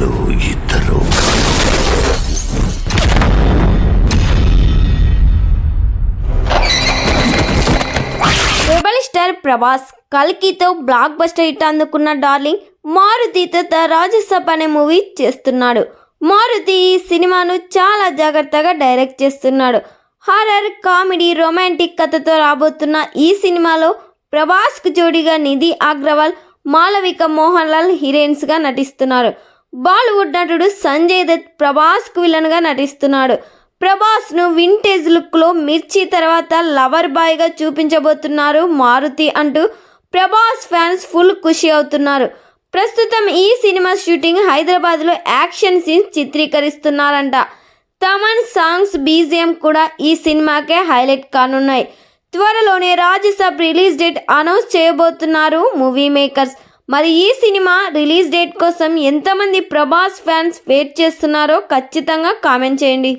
వాళ్ళు ఇద్దరు rebel star Prabhas కల్కితో బ్లాక్ బస్టర్ హిట్ అందుకున్న డార్లింగ్ మారుతితో రాజ్యసభ అనే మూవీ చేస్తున్నాడు. మారుతి ఈ సినిమాను చాలా జాగ్రత్తగా డైరెక్ట్ చేస్తున్నాడు. హారర్, కామెడీ, రొమాంటిక్ కథతో రాబోతున్న ఈ సినిమాలో ప్రభాస్కు జోడీగా నిధి అగ్రవాల్, మాలవిక మోహన్ లాల్ హీరోయిన్స్గా నటిస్తున్నారు. బాలీవుడ్ నటుడు సంజయ్ దత్ ప్రభాస్కు విలన్గా నటిస్తున్నాడు. ప్రభాస్ను వింటేజ్ లుక్లో మిర్చి తర్వాత లవర్ బాయ్గా చూపించబోతున్నారు మారుతి అంటూ ప్రభాస్ ఫ్యాన్స్ ఫుల్ ఖుషి అవుతున్నారు. ప్రస్తుతం ఈ సినిమా షూటింగ్ హైదరాబాద్లో యాక్షన్ సీన్స్ చిత్రీకరిస్తున్నారంట. తమన్ సాంగ్స్, బీజిఎం కూడా ఈ సినిమాకే హైలైట్ కానున్నాయి. త్వరలోనే రాజ్యసభ రిలీజ్ డేట్ అనౌన్స్ చేయబోతున్నారు మూవీ మేకర్స్. మరి ఈ సినిమా రిలీజ్ డేట్ కోసం ఎంతమంది ప్రభాస్ ఫ్యాన్స్ వెయిట్ చేస్తున్నారో ఖచ్చితంగా కామెంట్ చేయండి.